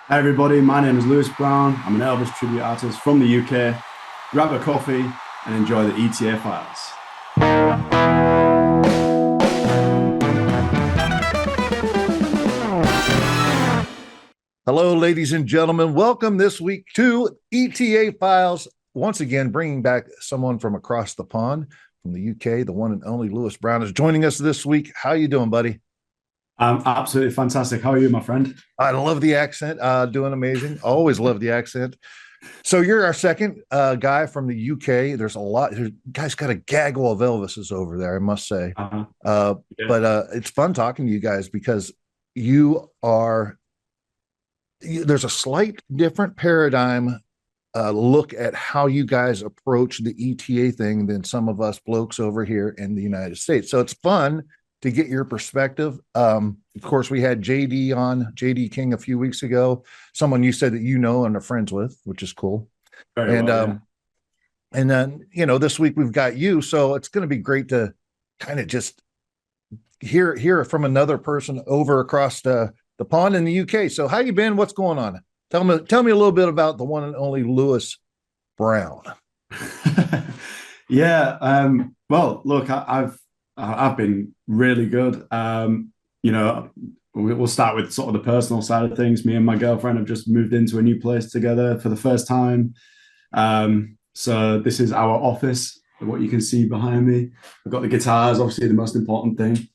Hi everybody, my name is Lewis Brown. I'm an Elvis Tribute Artist from the UK. Grab a coffee and enjoy the ETA Files. Hello, ladies and gentlemen. Welcome this week to ETA Files. Once again, bringing back someone from across the pond from the UK. The one and only Lewis Brown is joining us this week. How you doing, buddy? I'm absolutely fantastic. How are you, my friend? I love the accent. Doing amazing. Always love the accent. So you're our second guy from the UK. There's a lot. Guys got a gaggle of Elvises over there, I must say. Uh-huh. Uh, Yeah. but it's fun talking to you guys because you are. There's a slight different paradigm look at how you guys approach the ETA thing than some of us blokes over here in the United States. So it's fun to get your perspective. Of course, we had JD on, JD King, a few weeks ago, someone you said that you know and are friends with, which is cool. Very And well, yeah. and then this week we've got you, so it's going to be great to kind of just hear from another person over across the pond in the UK. So how you been? What's going on? Tell me a little bit about the one and only Lewis Brown. Yeah. Well, look, I've been really good. You know, we'll start with sort of the personal side of things. Me and my girlfriend have just moved into a new place together for the first time. So this is our office, what you can see behind me. I've got the guitars, obviously the most important thing.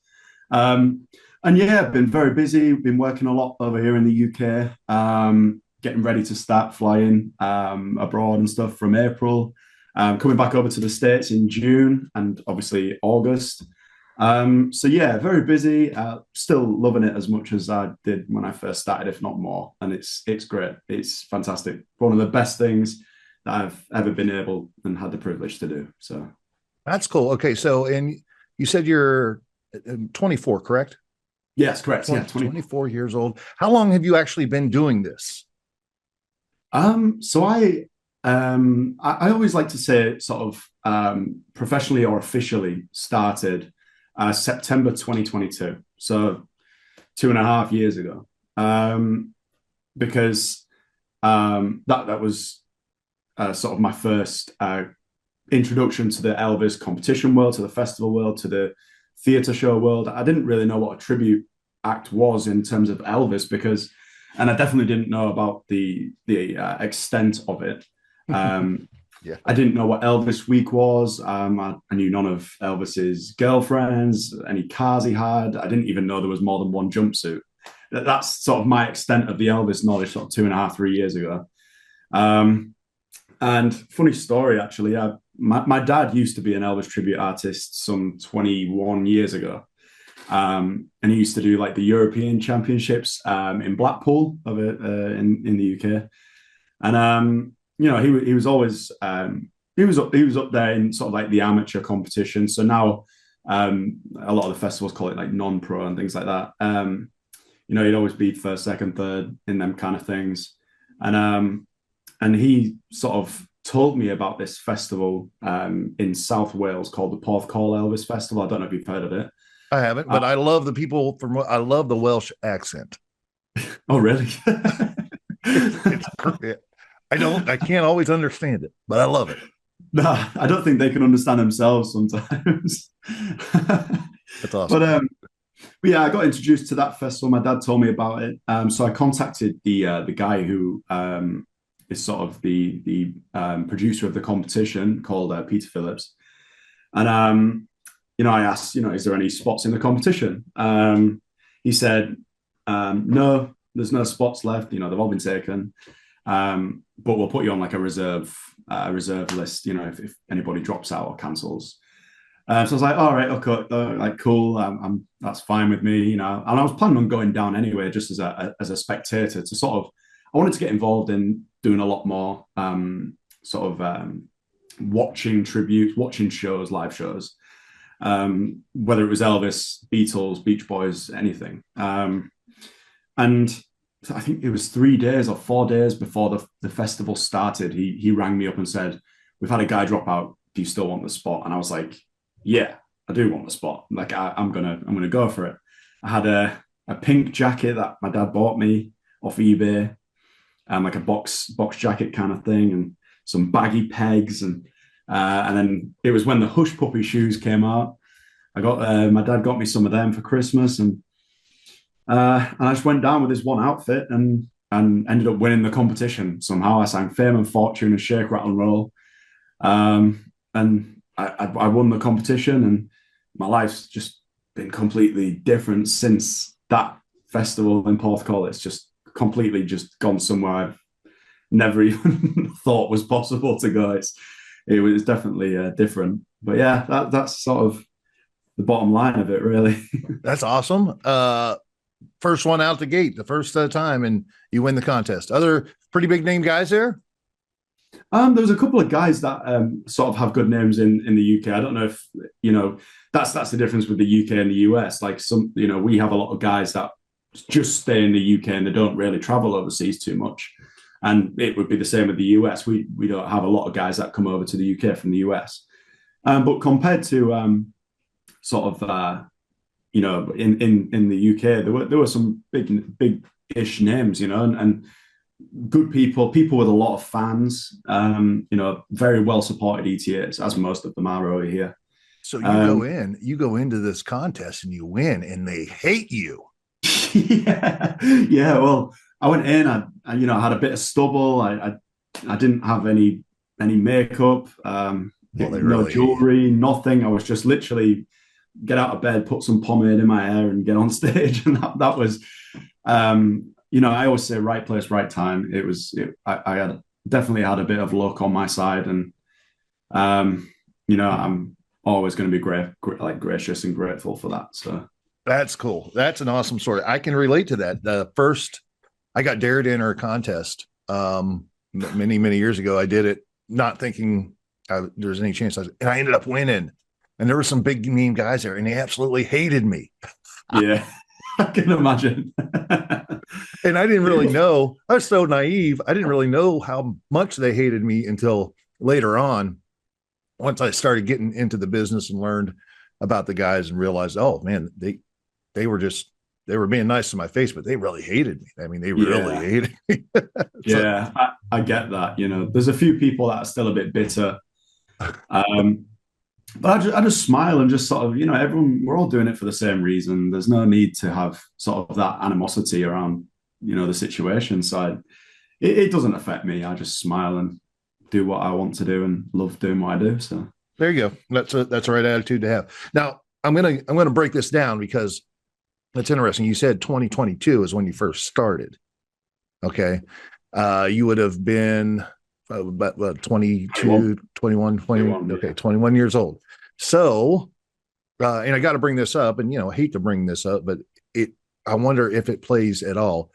Um, and yeah, I've been very busy. Been working a lot over here in the UK, getting ready to start flying abroad and stuff from April. Coming back over to the States in June and obviously August. So yeah, very busy. Still loving it as much as I did when I first started, if not more. And it's great. It's fantastic. One of the best things that I've ever been able and had the privilege to do. So That's cool. Okay, so and you said you're 24, correct? yes, correct. Yeah, 20. 24 years old. How long have you actually been doing this? So I always like to say sort of professionally or officially started September 2022. So 2.5 years ago. Because that was sort of my first introduction to the Elvis competition world, to the festival world, to the theatre show world. I didn't really know what a tribute act was in terms of Elvis and I definitely didn't know about the extent of it. Um, Yeah. I didn't know what Elvis Week was. I knew none of Elvis's girlfriends, any cars he had. I didn't even know there was more than one jumpsuit. That's sort of my extent of the Elvis knowledge, sort of 2.5, 3 years ago. Um, and funny story, actually, my dad used to be an Elvis tribute artist some 21 years ago. And he used to do like the European Championships in Blackpool in the UK. And he was always he was up there in sort of like the amateur competition. So now a lot of the festivals call it like non-pro and things like that. He'd always be first, second, third in them kind of things. And he sort of told me about this festival in South Wales called the Porthcawl Elvis Festival. I don't know if you've heard of it. I haven't, but I love the people from. I love the Welsh accent. Oh, really? It's I can't always understand it, but I love it. No, I don't think they can understand themselves sometimes. That's awesome. but um, but yeah, I got introduced to that festival. My dad told me about it. So I contacted the guy who is sort of the producer of the competition called Peter Phillips, and I asked, is there any spots in the competition? He said, no, there's no spots left. They've all been taken. But we'll put you on like a reserve list, if anybody drops out or cancels. So I was like, all right, okay, like cool, that's fine with me, And I was planning on going down anyway, just as a spectator to sort of, I wanted to get involved in doing a lot more watching tributes, watching shows, live shows, whether it was Elvis, Beatles, Beach Boys, anything. And I think it was 3 days or 4 days before the festival started. He rang me up and said, "We've had a guy drop out. Do you still want the spot?" And I was like, "Yeah, I do want the spot. Like I'm gonna go for it." I had a pink jacket that my dad bought me off eBay. like a box jacket kind of thing, and some baggy pegs, and then it was when the Hush Puppy shoes came out. I got my dad got me some of them for Christmas, and I just went down with this one outfit and ended up winning the competition somehow. I sang Fame and Fortune and Shake, Rattle and Roll, and I won the competition, and my life's just been completely different since that festival in Porthcawl. It's just completely just gone somewhere I've never even thought was possible to go. It was definitely different, but yeah, that's sort of the bottom line of it, really. That's awesome. First one out the gate, the first time, and you win the contest. Other pretty big name guys there? There was a couple of guys that sort of have good names in the UK. I don't know if that's the difference with the UK and the US. Like we have a lot of guys that just stay in the UK and they don't really travel overseas too much. And it would be the same with the US. We don't have a lot of guys that come over to the UK from the US. But compared to sort of in the UK, there were some big-ish names, and good people with a lot of fans, very well supported ETAs, as most of them are over here. So you go into this contest and you win, and they hate you. Yeah. Well, I went in. I had a bit of stubble. I didn't have any makeup, no jewelry, nothing. I was just literally get out of bed, put some pomade in my hair, and get on stage. And that was, I always say right place, right time. I had definitely had a bit of luck on my side, and I'm always going to be gracious and grateful for that. So that's cool. That's an awesome story. I can relate to that. The first I got dared to enter a contest many years ago. I did it not thinking there was any chance, and I ended up winning. And there were some big name guys there, and they absolutely hated me. Yeah, I can imagine. And I didn't really know. I was so naive. I didn't really know how much they hated me until later on, once I started getting into the business and learned about the guys and realized, oh man, they were being nice to my face, but they really hated me. I mean, they really hated me. Yeah, I get that. There's a few people that are still a bit bitter. But I just smile and just sort of, everyone, we're all doing it for the same reason. There's no need to have sort of that animosity around, the situation. So it doesn't affect me. I just smile and do what I want to do and love doing what I do. So there you go. That's the right attitude to have. Now I'm gonna break this down because it's interesting. You said 2022 is when you first started. Okay. You would have been about 22, 21, 20. Okay. 21 years old. So, and I got to bring this up, and, I hate to bring this up, but I wonder if it plays at all.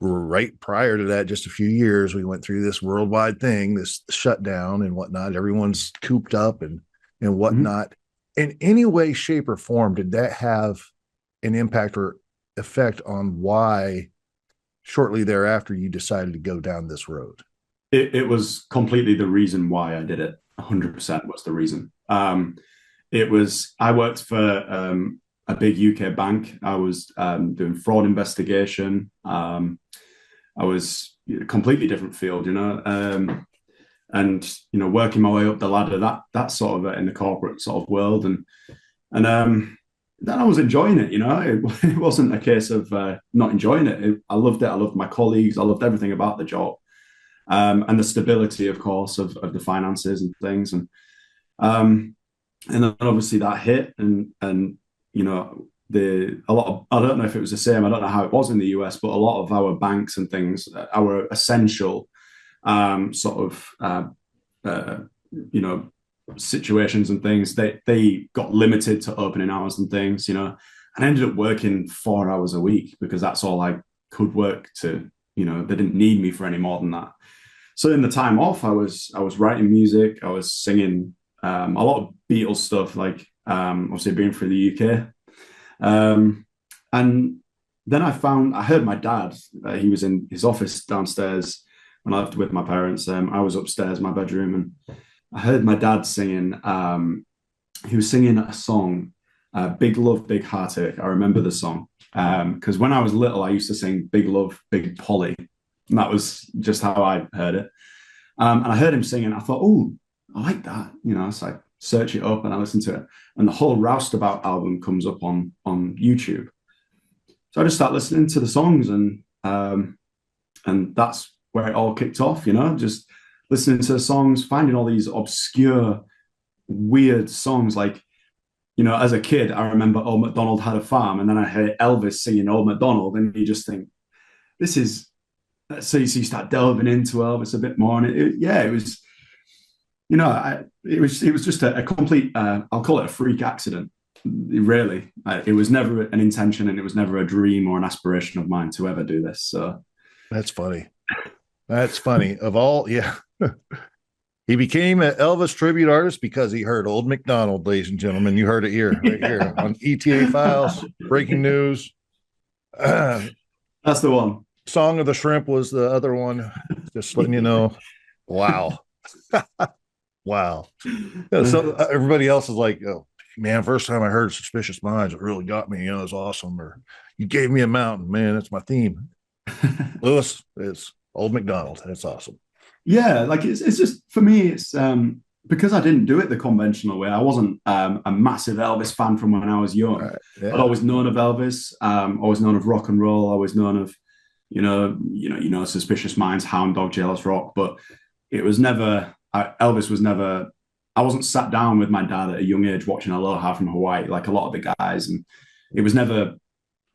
Right prior to that, just a few years, we went through this worldwide thing, this shutdown and whatnot. Everyone's cooped up and whatnot. Mm-hmm. In any way, shape, or form, did that have an impact or effect on why shortly thereafter you decided to go down this road? It was completely the reason why I did it. 100% was the reason. I worked for a big UK bank. I was doing fraud investigation. I was a completely different field, and working my way up the ladder. That sort of in the corporate sort of world, and then I was enjoying it. It wasn't a case of not enjoying it. I loved it. I loved my colleagues. I loved everything about the job. And the stability, of course, of the finances and things, and then obviously that hit, and a lot of, I don't know if it was the same. I don't know how it was in the US, but a lot of our banks and things, our essential sort of situations and things, they got limited to opening hours and things, and I ended up working 4 hours a week because that's all I could work to. They didn't need me for any more than that. So in the time off, I was writing music, I was singing a lot of Beatles stuff, like obviously being from the UK. And then I heard my dad, he was in his office downstairs when I lived with my parents. I was upstairs in my bedroom, and I heard my dad singing. He was singing a song, Big Love, Big Heartache. I remember the song because when I was little, I used to sing Big Love, Big Polly. And that was just how I heard it. And I heard him singing. I thought, oh, I like that. So I search it up and I listen to it. And the whole Roustabout album comes up on YouTube. So I just start listening to the songs, and that's where it all kicked off. Just listening to the songs, finding all these obscure, weird songs. Like, as a kid, I remember Old MacDonald Had a Farm, and then I heard Elvis singing Old MacDonald, and you just think, this is. So you start delving into Elvis a bit more, and it was, it was just a complete. I'll call it a freak accident. Really, it was never an intention, and it was never a dream or an aspiration of mine to ever do this. So that's funny. That's funny. Of all, yeah. He became an Elvis tribute artist because he heard Old MacDonald, ladies and gentlemen. You heard it here, right here on ETA Files. Breaking news. That's the one. Song of the Shrimp was the other one. Just letting you know. Wow. Wow. So everybody else is like, oh, man, first time I heard Suspicious Minds, it really got me. It was awesome. Or you gave me a mountain. Man, that's my theme. Lewis, it's Old MacDonald. That's awesome. Yeah, like it's just, for me, it's because I didn't do it the conventional way. I wasn't a massive Elvis fan from when I was young. Right, yeah. I'd always known of Elvis, always known of rock and roll, always known of Suspicious Minds, Hound Dog, Jailhouse Rock, but it was never. Elvis was never. I wasn't sat down with my dad at a young age watching Aloha from Hawaii like a lot of the guys, and it was never.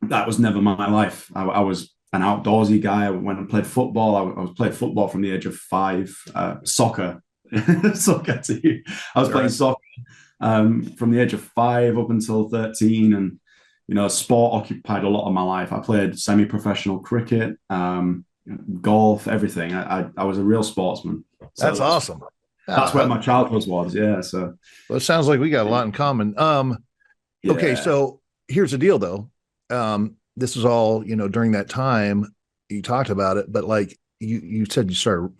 That was never my life. I was an outdoorsy guy. I went and played football. I was played football from the age of 5. Soccer, soccer too. I was playing soccer from the age of 5 up until 13, and sport occupied a lot of my life. I played semi-professional cricket, golf, everything. I was a real sportsman. So that's awesome. That's where my childhood was. Yeah. So well, it sounds like we got a lot in common. Yeah. Okay. So here's the deal though. This is all, during that time you talked about it, but like you said, you started,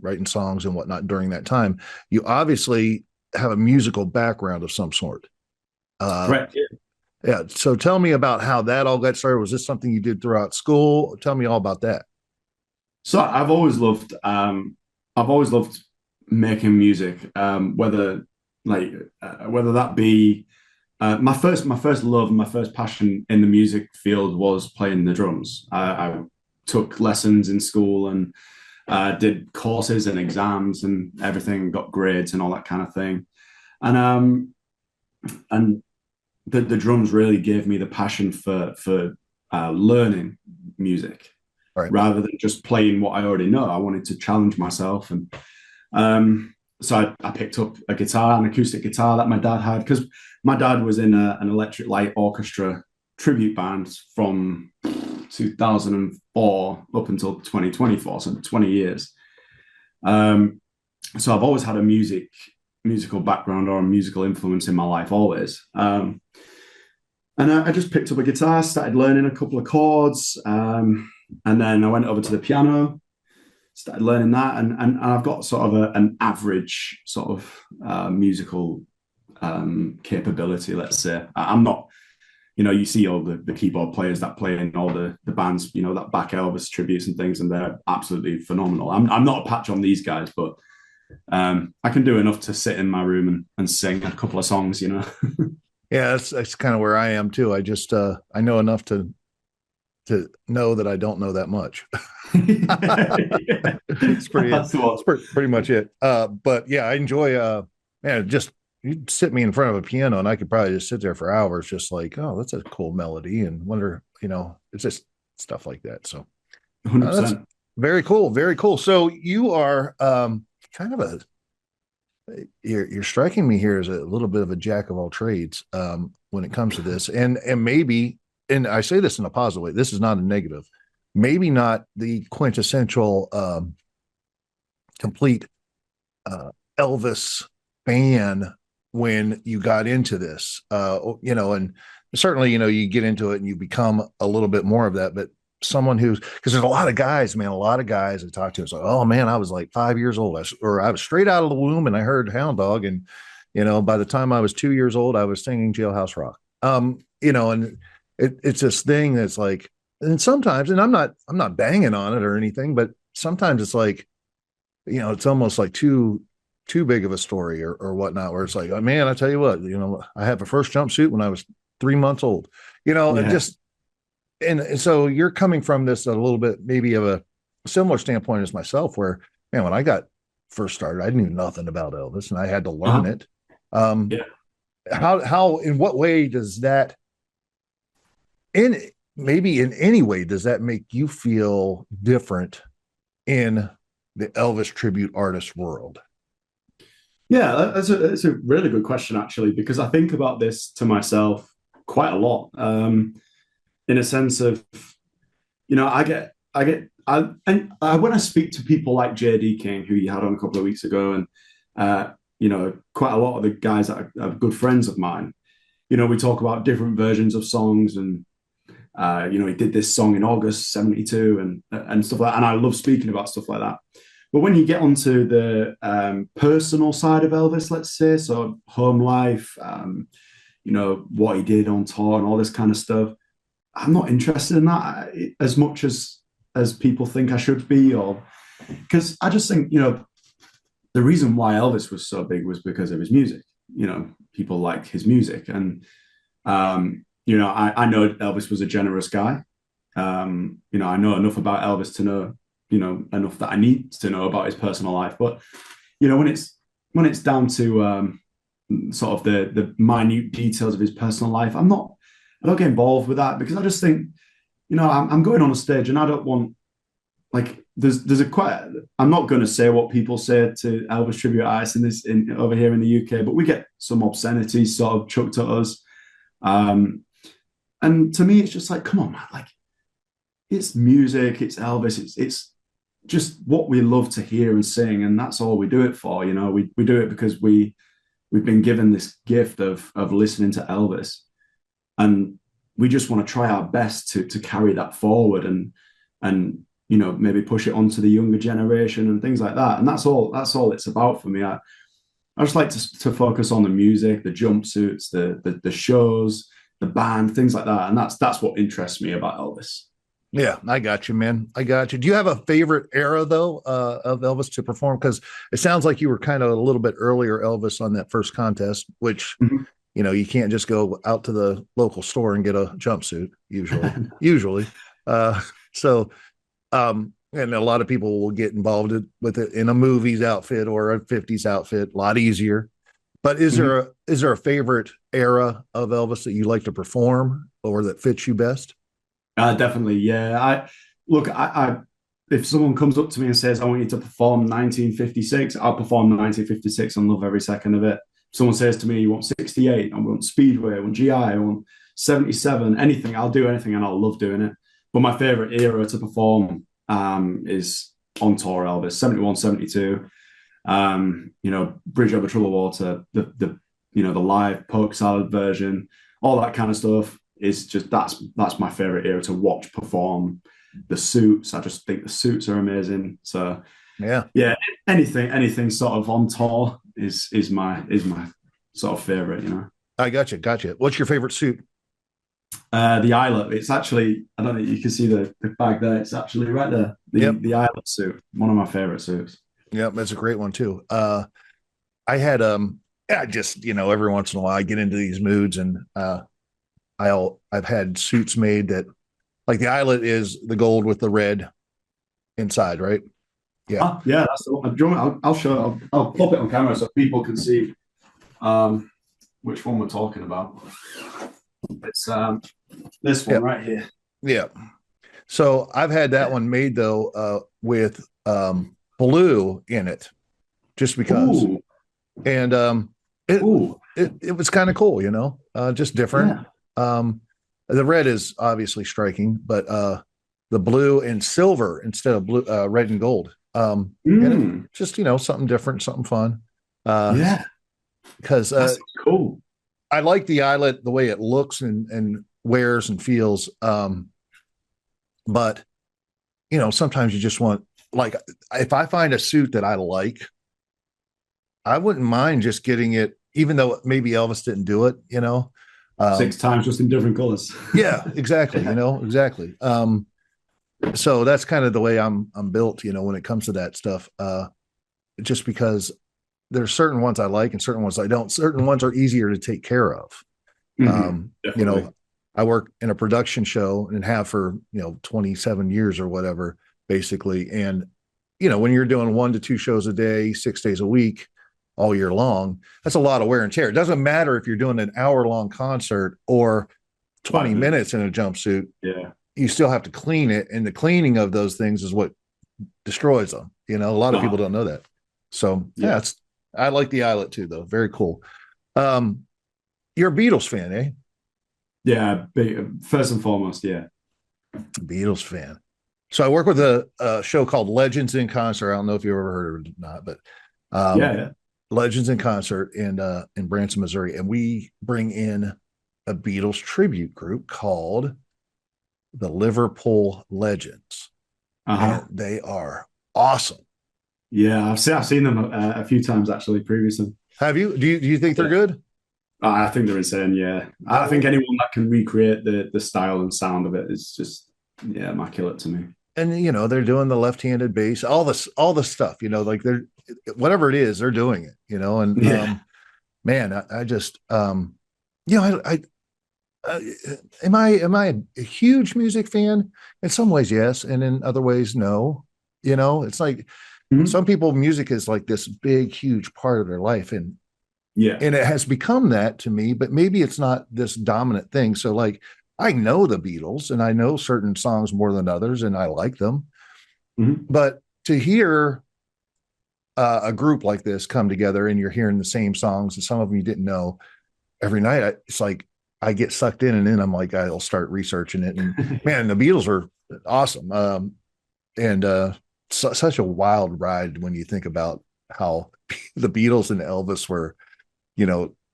writing songs and whatnot during that time. You obviously have a musical background of some sort. Right. Yeah. So tell me about how that all got started. Was this something you did throughout school? Tell me all about that. So I've always loved making music, whether that be my first love and my first passion in the music field was playing the drums. I took lessons in school and did courses and exams and everything, got grades and all that kind of thing. And the drums really gave me the passion for learning music, right, rather than just playing what I already know. I wanted to challenge myself, and so I picked up a guitar, an acoustic guitar that my dad had, because my dad was in an electric light orchestra tribute band from 2004 up until 2024, so 20 years. So I've always had a musical background or a musical influence in my life, always. And I just picked up a guitar, started learning a couple of chords, and then I went over to the piano, started learning that, and I've got sort of an average sort of musical capability, let's say. I'm not, you see all the keyboard players that play in all the bands, that back Elvis tributes and things, and they're absolutely phenomenal. I'm not a patch on these guys, but I can do enough to sit in my room and sing a couple of songs, Yeah, that's kind of where I am too. I just I know enough to know that I don't know that much. It's pretty much it. But yeah, I enjoy man, just you sit me in front of a piano and I could probably just sit there for hours, just like, oh, that's a cool melody, and wonder, it's just stuff like that. So 100%. That's very cool, very cool. So you are kind of you're striking me here as a little bit of a jack of all trades when it comes to this, and maybe, and I say this in a positive way, this is not a negative, maybe not the quintessential complete Elvis fan when you got into this, and certainly, you get into it and you become a little bit more of that, but someone who's, because there's a lot of guys I talk to, it's like, oh man, I was like 5 years old, I was straight out of the womb and I heard Hound Dog, and by the time I was 2 years old I was singing Jailhouse Rock, and it's this thing that's like, and sometimes, and I'm not banging on it or anything, but sometimes it's like, it's almost like too big of a story or whatnot, where it's like, oh, man, I tell you what, I have a first jumpsuit when I was 3 months old, and Yeah. just, and so you're coming from this a little bit, maybe of a similar standpoint as myself, where, man, when I got first started, I knew nothing about Elvis and I had to learn Uh-huh. it. Um, Yeah. in what way does that, in maybe in any way, does that make you feel different in the Elvis tribute artist world? Yeah, that's a really good question, actually, because I think about this to myself quite a lot, in a sense of, when I speak to people like JD King, who you had on a couple of weeks ago, and, quite a lot of the guys that are good friends of mine, we talk about different versions of songs, and, he did this song in August 72 and stuff like that. And I love speaking about stuff like that. But when you get onto the personal side of Elvis, let's say, so home life, what he did on tour and all this kind of stuff, I'm not interested in that as much as people think I should be, or because I just think, the reason why Elvis was so big was because of his music. People like his music, and I know Elvis was a generous guy. I know enough about Elvis to know, enough that I need to know about his personal life. But when it's down to sort of the minute details of his personal life, I don't get involved with that, because I just think, I'm going on a stage and I don't want, like, there's a quite. I'm not going to say what people say to Elvis tribute artists over here in the UK, but we get some obscenities sort of chucked at us. And to me, it's just like, come on, man, like, it's music, it's Elvis, it's just what we love to hear and sing, and that's all we do it for. We do it because we've been given this gift of listening to Elvis, and we just want to try our best to carry that forward, and maybe push it onto the younger generation and things like that. And that's all it's about for me. I just like to focus on the music, the jumpsuits, the shows, the band, things like that, and that's what interests me about Elvis. Yeah, I got you, man. I got you. Do you have a favorite era though, of Elvis to perform? Because it sounds like you were kind of a little bit earlier Elvis on that first contest, which, Mhm. you can't just go out to the local store and get a jumpsuit usually. So, and a lot of people will get involved with it in a movie's outfit or a 50s outfit, a lot easier. But is Mhm. there a favorite era of Elvis that you like to perform or that fits you best? Definitely, yeah. I if someone comes up to me and says, "I want you to perform 1956," I'll perform 1956 and love every second of it. If someone says to me, "You want 68? I want Speedway, I want GI, I want 77," anything, I'll do anything, and I'll love doing it. But my favorite era to perform is on tour Elvis, 71, 72. Bridge Over Troubled Water, the live Polk Salad version, all that kind of stuff is just that's my favorite era to watch perform. The suits, I just think the suits are amazing. So Yeah, yeah, anything sort of on tour is my sort of favorite. I got you. Got you. What's your favorite suit? The eyelet, it's actually, I don't know, you can see the bag there. It's actually right there. The Yep. the eyelet suit, one of my favorite suits. Yep. That's a great one too. I had, I just, every once in a while I get into these moods and, I've had suits made that, like, the eyelet is the gold with the red inside, right? Yeah. Yeah, that's the one. I'll show. I'll pop it on camera so people can see which one we're talking about. It's this one Yeah. right here. Yeah. So I've had that one made though, with blue in it, just because. Ooh, And it ooh, it was kind of cool, just different. yeah. Um, the red is obviously striking, but the blue and silver instead of blue, red and gold. And it Mm, just something different, something fun. yeah, Because that's cool. I like the eyelet the way it looks and wears and feels. But sometimes you just want, like, if I find a suit that I like, I wouldn't mind just getting it, even though maybe Elvis didn't do it. Six times just in different colors. Yeah, exactly. Yeah. Exactly. So that's kind of the way I'm built, when it comes to that stuff. Just because there's certain ones I like and certain ones I don't. Certain ones are easier to take care of. Definitely. I work in a production show and have for 27 years or whatever, basically. And when you're doing 1 to 2 shows a day, 6 days a week, all year long, that's a lot of wear and tear. It doesn't matter if you're doing an hour-long concert or 20 minutes in a jumpsuit. Yeah. You still have to clean it, and the cleaning of those things is what destroys them. A lot of people don't know that. So yeah, I like the eyelet too, though. Very cool. You're a Beatles fan, eh? Yeah, first and foremost, yeah. Beatles fan. So I work with a show called Legends in Concert. I don't know if you've ever heard of it or not, but Yeah. Legends in Concert in Branson, Missouri, and we bring in a Beatles tribute group called the Liverpool Legends. And they are awesome. Yeah, I've seen them a few times actually previously. Have you? Do you think they're good? I think they're insane. Yeah, I think anyone that can recreate the style and sound of it is just immaculate to me. And they're doing the left-handed bass, all the stuff. Like they're whatever it is, they're doing it. And man, I just I am I a huge music fan? In some ways, yes, and in other ways, no. It's like some people, music is like this big, huge part of their life, and it has become that to me. But maybe it's not this dominant thing. So, like, I know the Beatles, and I know certain songs more than others, and I like them. But to hear a group like this come together, and you're hearing the same songs, and some of them you didn't know every night, it's like I get sucked in, and then I'm like, I'll start researching it. And man, the Beatles are awesome. And such a wild ride when you think about how the Beatles and Elvis were,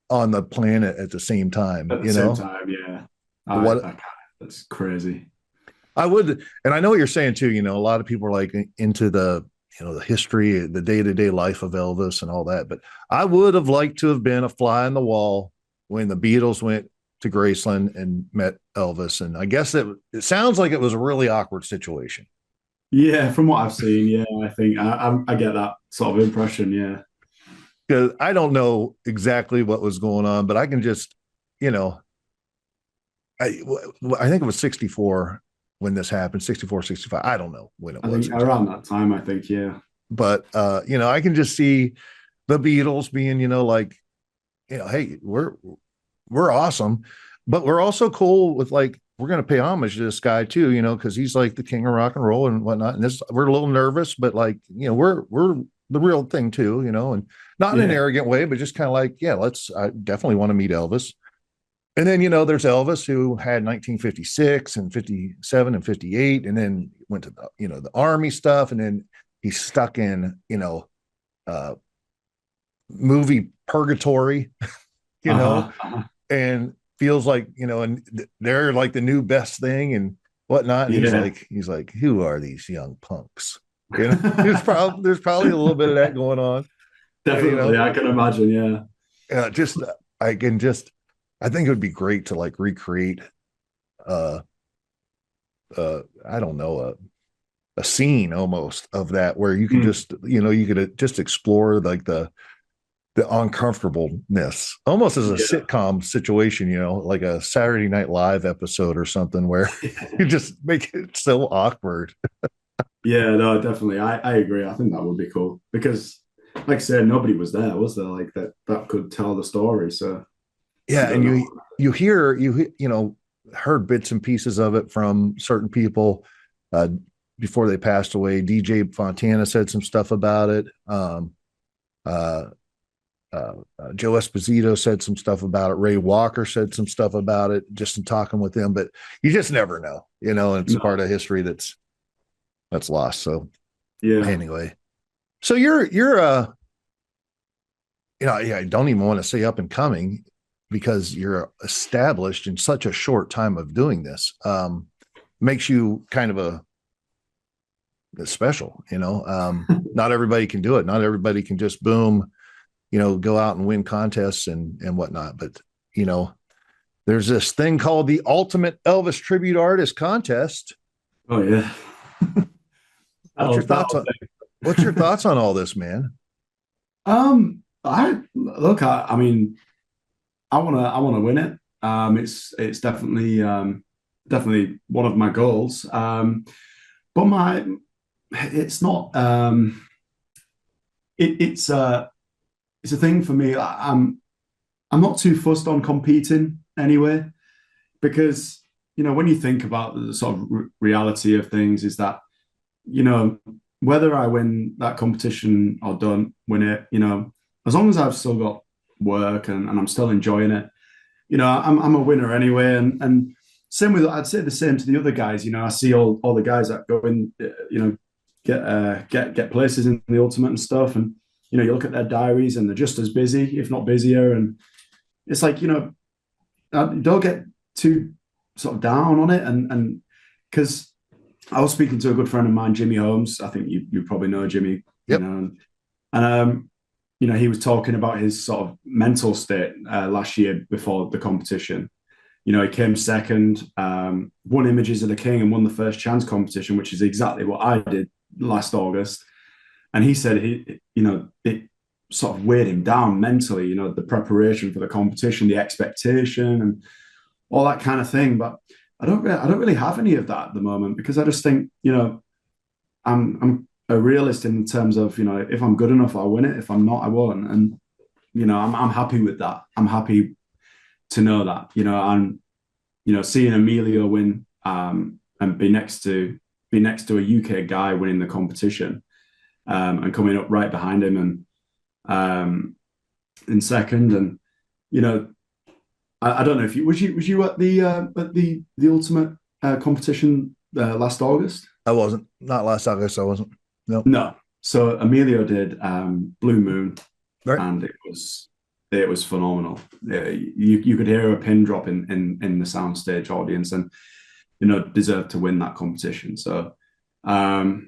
on the planet at the same time. At the same time, yeah. That's crazy. I would, and I know what you're saying too. A lot of people are like into the the history, the day-to-day life of Elvis and all that. But I would have liked to have been a fly on the wall when the Beatles went to Graceland and met Elvis. And I guess it sounds like it was a really awkward situation. Yeah, from what I've seen, yeah, I think I get that sort of impression, yeah. Because I don't know exactly what was going on, but I can just, I think it was 64 when this happened, 64, 65. I don't know when it was. I think around that time, I think, yeah. But, I can just see the Beatles being, like, hey, we're awesome, but we're also cool with like, we're going to pay homage to this guy too, because he's like the king of rock and roll and whatnot. And we're a little nervous, but like, we're the real thing too, and not in an arrogant way, but just kind of like, I definitely want to meet Elvis. And then, there's Elvis who had 1956 and 57 and 58, and then went to the army stuff. And then he's stuck in, movie purgatory, and feels like, and they're like the new best thing and whatnot. And he's like, who are these young punks? There's probably a little bit of that going on. Definitely, I can imagine. Yeah. I think it would be great to like recreate, I don't know, a scene almost of that where you could just, you could just explore like the uncomfortableness almost as a sitcom situation, like a Saturday Night Live episode or something where you just make it so awkward. Yeah, no, definitely. I agree. I think that would be cool because, like I said, nobody was there, was there? Like that could tell the story. So yeah, and you hear heard bits and pieces of it from certain people before they passed away. DJ Fontana said some stuff about it. Joe Esposito said some stuff about it. Ray Walker said some stuff about it just in talking with him, but you just never know, it's part of history that's lost. So anyway, so you're I don't even want to say up and coming because you're established in such a short time of doing this. Makes you kind of a special, not everybody can do it. Not everybody can just boom, go out and win contests and whatnot. But, There's this thing called the Ultimate Elvis Tribute Artist Contest. Oh yeah. What's your thoughts on what's your thoughts on all this, man? I look. I mean, I wanna win it. It's definitely one of my goals. But it's not. It's a thing for me. I'm not too fussed on competing anyway, because when you think about the sort of reality of things, is that you know whether I win that competition or don't win it, as long as I've still got work and I'm still enjoying it, I'm a winner anyway. And same with, I'd say the same to the other guys. I see all the guys that go in, get places in the ultimate and stuff, and you look at their diaries and they're just as busy, if not busier. And it's like, don't get too sort of down on it. And because I was speaking to a good friend of mine, Jimmy Holmes. I think you probably know Jimmy. Yep. And he was talking about his sort of mental state last year before the competition. He came second, won Images of the King, and won the First Chance competition, which is exactly what I did last August. And he said it sort of weighed him down mentally, the preparation for the competition, the expectation, and all that kind of thing. But I don't really have any of that at the moment, because I just think, I'm a realist in terms of, if I'm good enough, I'll win it. If I'm not, I won't. And, I'm happy with that. I'm happy to know that, and, seeing Emilio win, and be next to a UK guy winning the competition, and coming up right behind him and in second. And, I don't know if was you at the ultimate competition last August? I wasn't. Not last August. I wasn't. No. No. So Emilio did Blue Moon, Right. and it was phenomenal. You could hear a pin drop in the soundstage audience, and deserved to win that competition. So I'll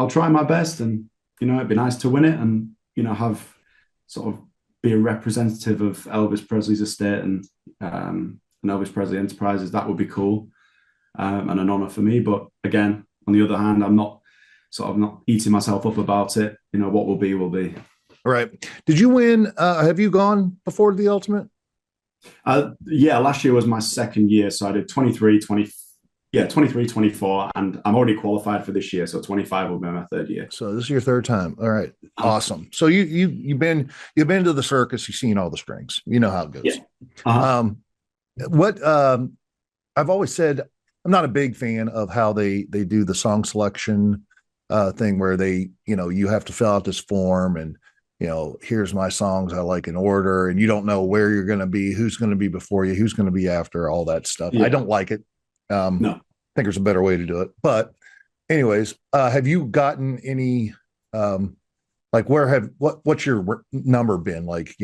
try my best, and it'd be nice to win it, and have sort of be a representative of Elvis Presley's estate and Elvis Presley Enterprises. That would be cool, and an honor for me. But again, on the other hand, I'm not eating myself up about it. What will be will be. Right. Did you win? Have you gone before the ultimate? Yeah, last year was my second year, so I did 23, 24, and I'm already qualified for this year, so 25 will be my third year. So this is your third time. All right, awesome. So you've been to the circus, you've seen all the strings, you know how it goes. Yeah. What I've always said, I'm not a big fan of how they do the song selection thing, where you have to fill out this form, and here's my songs I like in order, and you don't know where you're going to be, who's going to be before you, who's going to be after, all that stuff. Yeah. I don't like it. No. I think there's a better way to do it. But anyways, have you gotten any, what's your number been, like,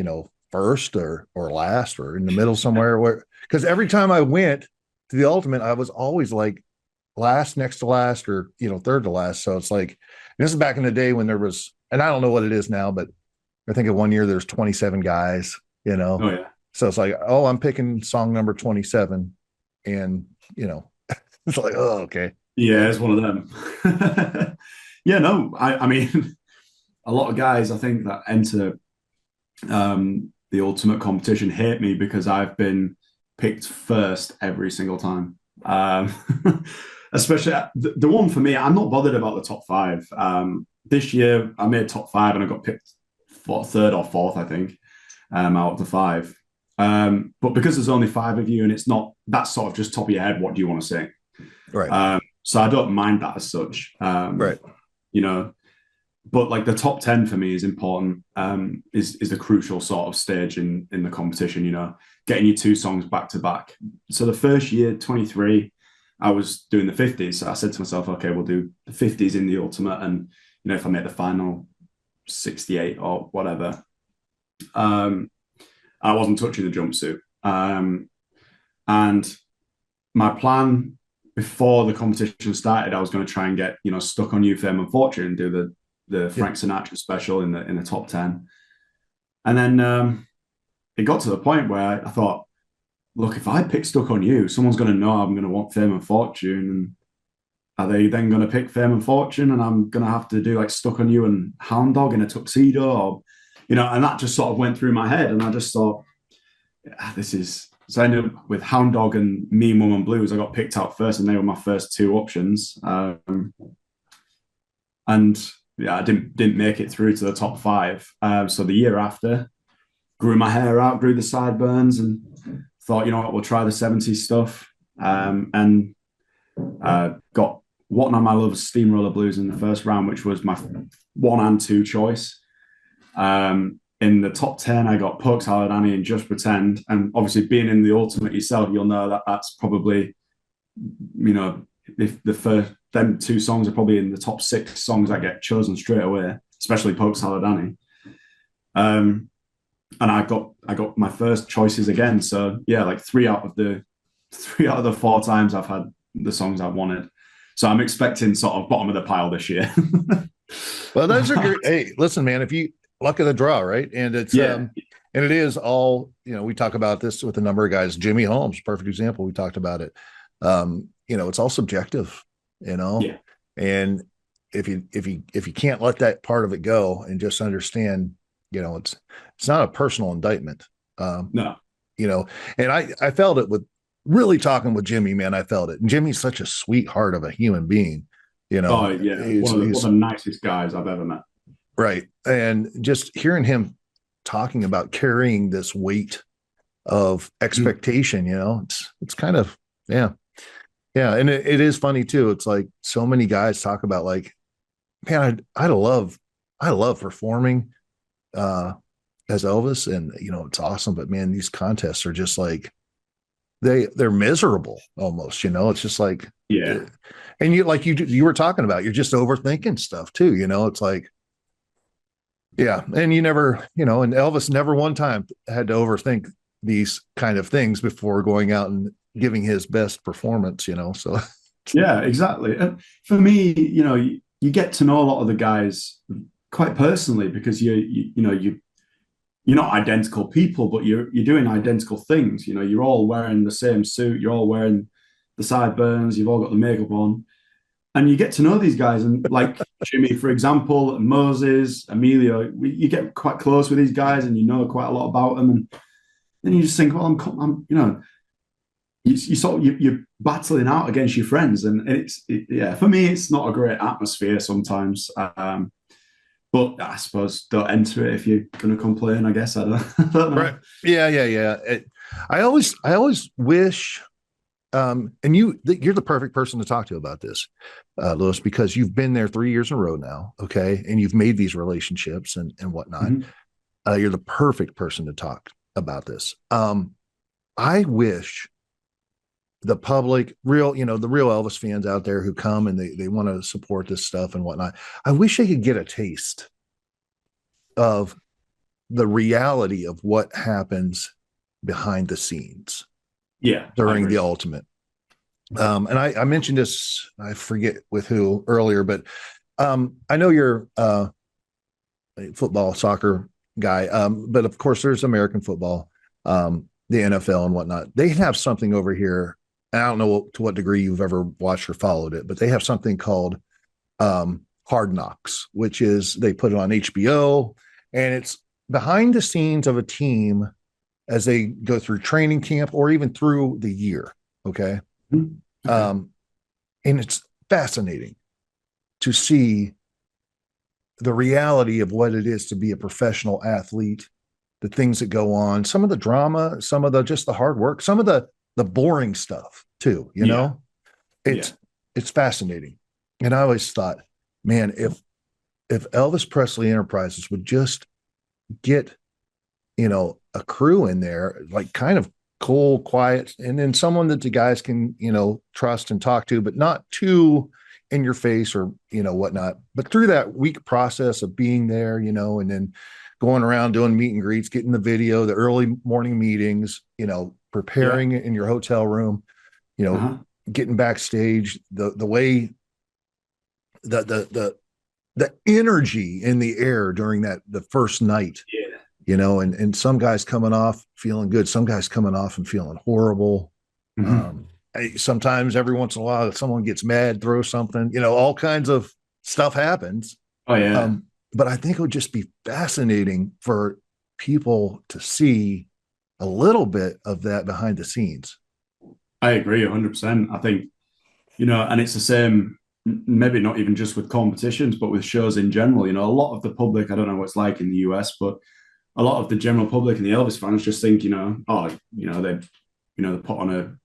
first or last or in the middle somewhere? Because every time I went to the ultimate, I was always like last, next to last, or, third to last. So it's like, this is back in the day when there was, and I don't know what it is now, but I think of one year there's 27 guys, Oh yeah. So it's like, oh, I'm picking song number 27, and it's like, oh, okay. Yeah, it's one of them. Yeah, no, I mean, a lot of guys, I think, that enter the ultimate competition hate me because I've been picked first every single time. Especially the one for me, I'm not bothered about the top five. This year, I made top five and I got picked for third or fourth, I think, out of the five. But because there's only five of you, and it's not that sort of just top of your head, what do you want to sing? Right. So I don't mind that as such. Right. But like the top 10 for me is important, is the crucial sort of stage in the competition, getting your two songs back to back. So the first year, 23, I was doing the 50s. So I said to myself, okay, we'll do the 50s in the ultimate. And, if I make the final 68 or whatever, I wasn't touching the jumpsuit. And my plan before the competition started, I was going to try and get, Stuck on You, Fame and Fortune, and do the Frank Sinatra special in the top 10. And then it got to the point where I thought, look, if I pick Stuck on You, someone's going to know I'm going to want Fame and Fortune. And are they then going to pick Fame and Fortune? And I'm going to have to do like Stuck on You and Hound Dog in a tuxedo, or, and that just sort of went through my head. And I just thought, this is, so I ended up with Hound Dog and Me, Mum and Blues. I got picked out first, and they were my first two options. And yeah, I didn't make it through to the top five. So the year after, grew my hair out, grew the sideburns, and thought, you know what, we'll try the 70s stuff. And got What Now My Love's Steamroller Blues in the first round, which was my 1 and 2 choice. In the top 10, I got Pokes Haladani and Just Pretend. And obviously, being in the Ultimate yourself, you'll know that that's probably, if the first, them two songs are probably in the top 6 songs that get chosen straight away, especially Pokes Haladani. And I got my first choices again. So yeah, like 3 out of the 4 times I've had the songs I've wanted. So I'm expecting sort of bottom of the pile this year. Well, those are great. Hey, listen, man, if you luck of the draw, right? And it's and it is all, we talk about this with a number of guys. Jimmy Holmes, perfect example. We talked about it. It's all subjective, Yeah. And if you can't let that part of it go and just understand, it's not a personal indictment. No. And I felt it with really talking with Jimmy, man. I felt it. And Jimmy's such a sweetheart of a human being, Oh yeah, one of the nicest guys I've ever met. Right. And just hearing him talking about carrying this weight of expectation, it's kind of, yeah. And it is funny too. It's like so many guys talk about like, man, I love performing as Elvis, and it's awesome. But man, these contests are just like, they're miserable almost, it's just like, yeah. And you were talking about, you're just overthinking stuff too. It's like, yeah. And you never, and Elvis never one time had to overthink these kind of things before going out and giving his best performance, so. Yeah, exactly. And for me, you get to know a lot of the guys quite personally, because you're not identical people, but you're doing identical things. You're all wearing the same suit, you're all wearing the sideburns, you've all got the makeup on, and you get to know these guys. And like Jimmy, for example, Moses, Emilio, you get quite close with these guys, and you know quite a lot about them. And then you just think, well, I'm you're battling out against your friends, and for me, it's not a great atmosphere sometimes. But I suppose don't enter it if you're going to complain. I guess I don't know. Right. Yeah. I always wish, and you're the perfect person to talk to about this, Lewis, because you've been there 3 years in a row now. Okay. And you've made these relationships and whatnot. Mm-hmm. You're the perfect person to talk about this. I wish the public, the real Elvis fans out there who come and they want to support this stuff and whatnot, I wish they could get a taste of the reality of what happens behind the scenes. Yeah. During the Ultimate. And I mentioned this, I forget with who earlier, but I know you're a football, soccer guy. But of course there's American football, the NFL and whatnot. They have something over here. And I don't know to what degree you've ever watched or followed it, but they have something called Hard Knocks, which is, they put it on HBO, and it's behind the scenes of a team as they go through training camp or even through the year. Okay. Mm-hmm. And it's fascinating to see the reality of what it is to be a professional athlete, the things that go on, some of the drama, some of just the hard work, some of the boring stuff too, it's fascinating. And I always thought, man, if Elvis Presley Enterprises would just get, a crew in there, like kind of cool, quiet, and then someone that the guys can, trust and talk to, but not too in your face or, whatnot, but through that week process of being there, and then going around doing meet and greets, getting the video, the early morning meetings, preparing in your hotel room, getting backstage, the way the energy in the air during the first night, and some guys coming off feeling good, some guys coming off and feeling horrible. Mm-hmm. Sometimes every once in a while, someone gets mad, throws something, all kinds of stuff happens. Oh yeah. But I think it would just be fascinating for people to see a little bit of that behind the scenes. I agree 100%. I think, and it's the same, maybe not even just with competitions, but with shows in general. A lot of the public, I don't know what it's like in the US, but a lot of the general public and the Elvis fans just think, they put on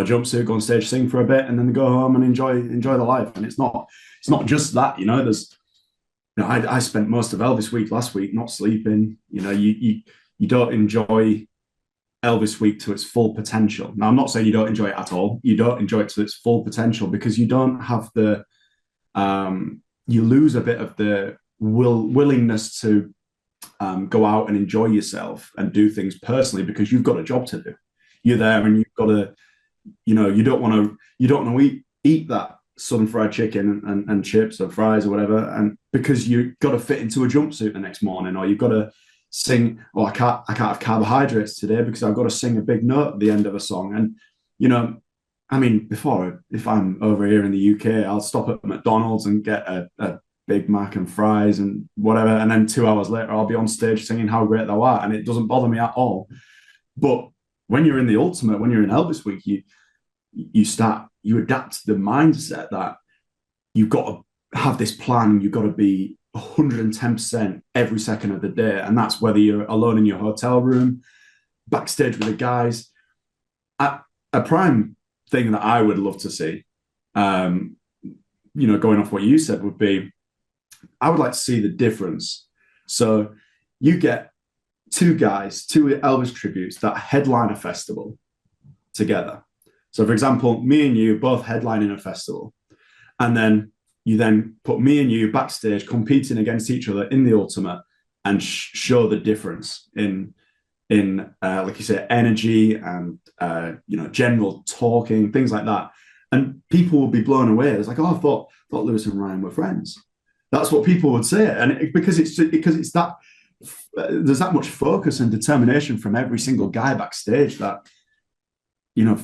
a jumpsuit, go on stage, sing for a bit, and then they go home and enjoy the life. And it's not just that. I spent most of Elvis week last week not sleeping. You don't enjoy Elvis week to its full potential. Now, I'm not saying you don't enjoy it at all. You don't enjoy it to its full potential because you don't have you lose a bit of the willingness to go out and enjoy yourself and do things personally because you've got a job to do. You're there and you've got to, you don't want to eat that southern fried chicken and chips or fries or whatever, and because you've got to fit into a jumpsuit the next morning, or you've got to sing, I can't have carbohydrates today because I've got to sing a big note at the end of a song. And before, if I'm over here in the UK, I'll stop at McDonald's and get a Big Mac and fries and whatever, and then 2 hours later I'll be on stage singing how great thou art, and it doesn't bother me at all. But when you're in the ultimate, when you're in Elvis week, you adapt to the mindset that you've got to have this plan, you've got to be 110% every second of the day. And that's whether you're alone in your hotel room, backstage with the guys. A prime thing that I would love to see, going off what you said, would be, I would like to see the difference. So you get two Elvis tributes that headline a festival together. So, for example, me and you both headlining a festival, and then you put me and you backstage competing against each other in the ultimate and show the difference in like you say, energy and general talking, things like that. And people will be blown away. It's like, I thought Lewis and Ryan were friends. That's what people would say, and because it's that there's that much focus and determination from every single guy backstage that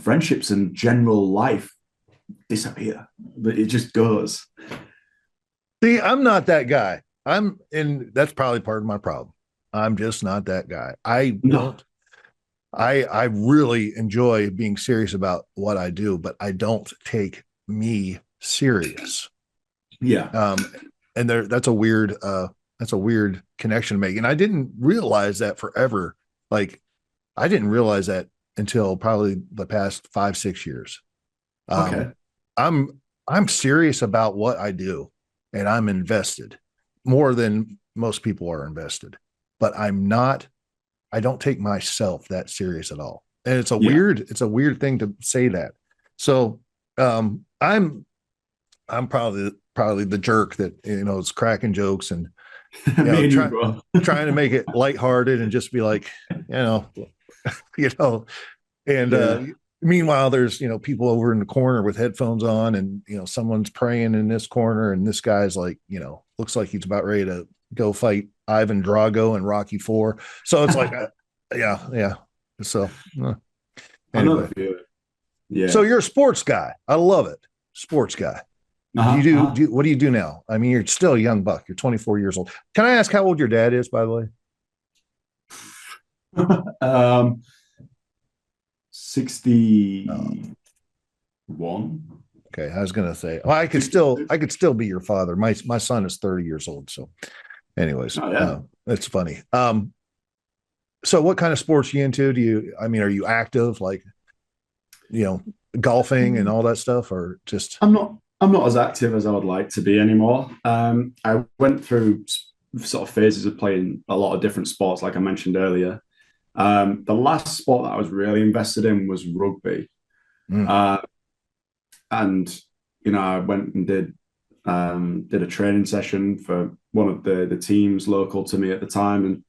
friendships and general life disappear, but it just goes. See, I'm not that guy. That's probably part of my problem. I'm just not that guy. I really enjoy being serious about what I do, but I don't take me serious. Yeah. And that's a weird connection to make. And I didn't realize that forever. Like, I didn't realize that until probably the past 5-6 years. Okay. I'm serious about what I do, and I'm invested more than most people are invested, but I don't take myself that serious at all. And it's a weird thing to say that. So, I'm probably the jerk that, is cracking jokes and, trying to make it lighthearted and just be like, and meanwhile, there's, people over in the corner with headphones on and, someone's praying in this corner and this guy's like, looks like he's about ready to go fight Ivan Drago and Rocky IV. So it's like, yeah. So anyway. Yeah. So you're a sports guy. I love it. Sports guy. What do you do now? I mean, you're still a young buck. You're 24 years old. Can I ask how old your dad is, by the way? 61. Okay, I was gonna say, well, I could still be your father. My son is 30 years old. So, anyways, that's funny. So what kind of sports are you into? Are you active, like, golfing and all that stuff, or just? I'm not as active as I would like to be anymore. I went through sort of phases of playing a lot of different sports, like I mentioned earlier. The last sport that I was really invested in was rugby. And I went and did a training session for one of the teams local to me at the time,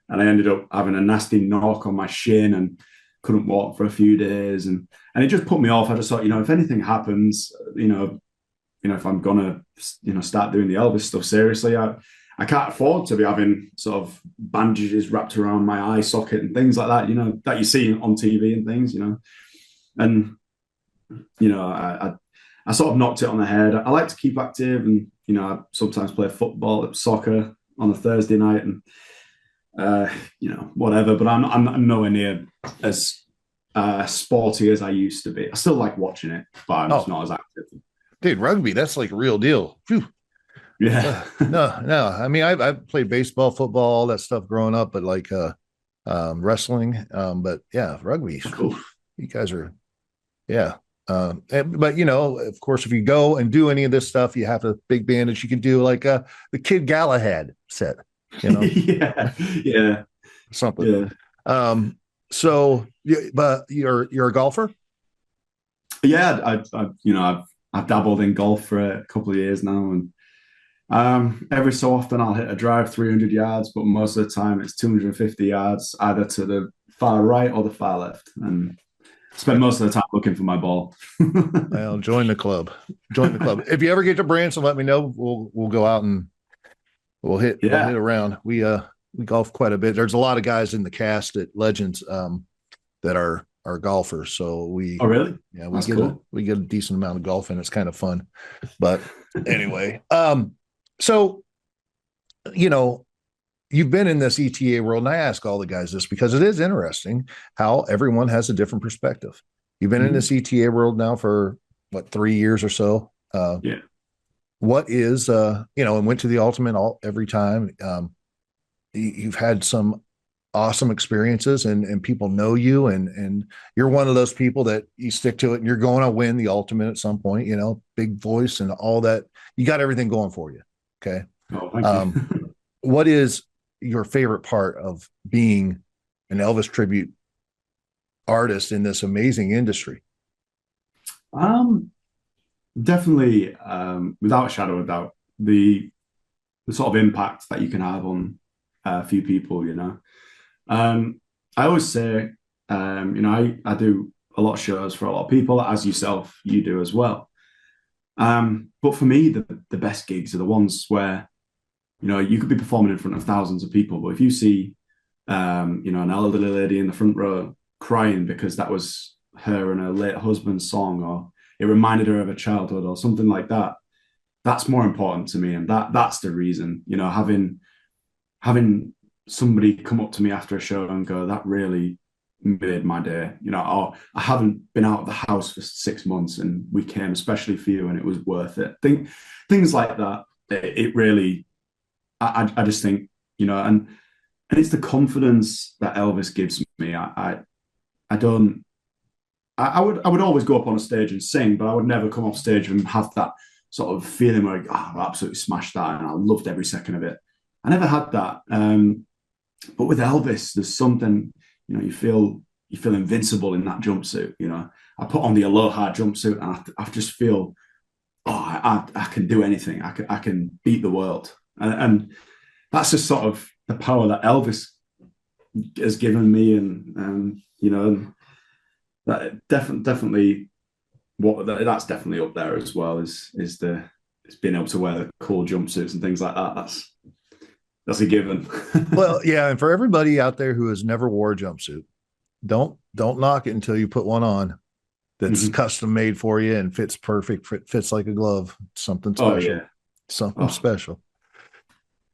and I ended up having a nasty knock on my shin and couldn't walk for a few days, and it just put me off. I just thought, if anything happens, if I'm gonna start doing the Elvis stuff seriously, I I can't afford to be having sort of bandages wrapped around my eye socket and things like that, that you see on TV and things, And I sort of knocked it on the head. I like to keep active, and I sometimes play football, soccer on a Thursday night, and whatever. But I'm nowhere near as sporty as I used to be. I still like watching it, but I'm just not as active. Dude, rugby, that's like a real deal. Phew. Yeah. No. I mean, I played baseball, football, all that stuff growing up, but like wrestling. But yeah, rugby. Cool. You guys are, yeah. But of course, if you go and do any of this stuff, you have a big bandage. You can do like the Kid Galahad set, yeah, something. Yeah. So, but you're a golfer. Yeah, I've dabbled in golf for a couple of years now, and every so often I'll hit a drive 300 yards, but most of the time it's 250 yards, either to the far right or the far left, and spend most of the time looking for my ball. Well, join the club. If you ever get to Branson, let me know. We'll go out and we'll hit around. We golf quite a bit. There's a lot of guys in the cast at Legends that are golfers. So we really? Yeah, we get a decent amount of golf, and it's kind of fun. But anyway, so you've been in this ETA world, and I ask all the guys this because it is interesting how everyone has a different perspective. You've been in this ETA world now for 3 years or so. Yeah. What is and went to the Ultimate every time. You've had some awesome experiences, and people know you, and you're one of those people that you stick to it, and you're going to win the Ultimate at some point. Big voice and all that. You got everything going for you. Okay. Oh, thank you. What is your favorite part of being an Elvis tribute artist in this amazing industry? Definitely, without a shadow of doubt, the sort of impact that you can have on a few people. I always say, I do a lot of shows for a lot of people, as you do as well. But for me, the best gigs are the ones where you could be performing in front of thousands of people, but if you see, an elderly lady in the front row crying because that was her and her late husband's song, or it reminded her of her childhood, or something like that, that's more important to me, and that's the reason. Having somebody come up to me after a show and go, "That really made my day," or "I haven't been out of the house for 6 months, and we came especially for you, and it was worth it." Things like that. It really. I just think, and it's the confidence that Elvis gives me. I would always go up on a stage and sing, but I would never come off stage and have that sort of feeling where I absolutely smashed that and I loved every second of it. I never had that. But with Elvis, there's something, you feel invincible in that jumpsuit. I put on the Aloha jumpsuit and I just feel, I can do anything. I can beat the world. And that's just sort of the power that Elvis has given me, and that definitely that's definitely up there as well. Is being able to wear the cool jumpsuits and things like that. That's a given. Well, yeah, and for everybody out there who has never wore a jumpsuit, don't knock it until you put one on that's custom made for you and fits perfect. Fits like a glove. Something special. Oh, yeah. Something special.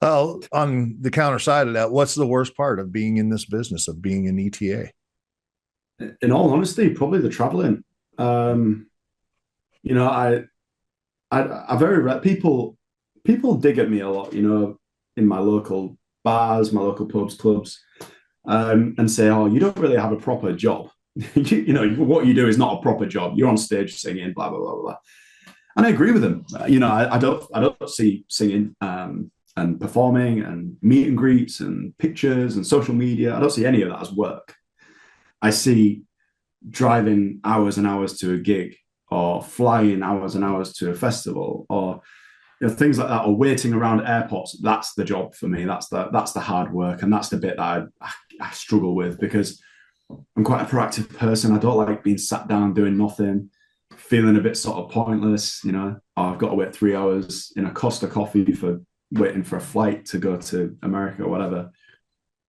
Oh, on the counter side of that, what's the worst part of being in this business, of being an ETA? In all honesty, probably the traveling. I very people dig at me a lot, in my local bars, my local pubs, clubs, and say, "Oh, you don't really have a proper job. What you do is not a proper job. You're on stage singing, blah blah blah blah." And I agree with them. I don't see singing and performing and meet and greets and pictures and social media. I don't see any of that as work. I see driving hours and hours to a gig, or flying hours and hours to a festival, or things like that, or waiting around airports. That's the job for me. That's the hard work, and that's the bit that I struggle with, because I'm quite a proactive person. I don't like being sat down doing nothing, feeling a bit sort of pointless. I've got to wait 3 hours in a Costa coffee for waiting for a flight to go to America or whatever.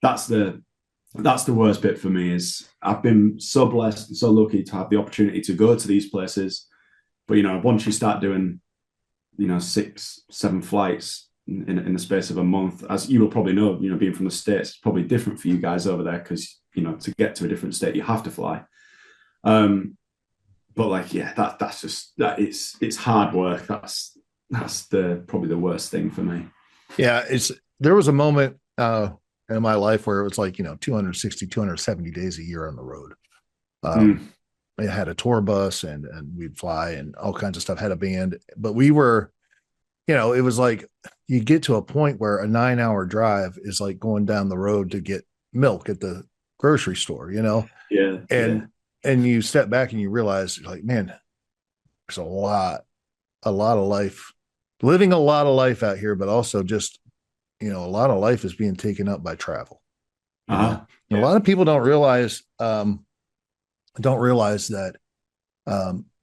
That's the worst bit for me. Is I've been so blessed and so lucky to have the opportunity to go to these places, but once you start doing 6-7 flights in the space of a month, as you will probably know, being from the States, it's probably different for you guys over there because to get to a different state you have to fly. But it's hard work. That's probably the worst thing for me. Yeah, there was a moment in my life where it was like 260, 270 days a year on the road. I had a tour bus and we'd fly and all kinds of stuff, had a band, but we were, it was like you get to a point where a 9-hour drive is like going down the road to get milk at the grocery store, Yeah. And you step back and you realize like, man, there's a lot of life, living a lot of life out here, but also just, a lot of life is being taken up by travel. Yeah. A lot of people don't realize that,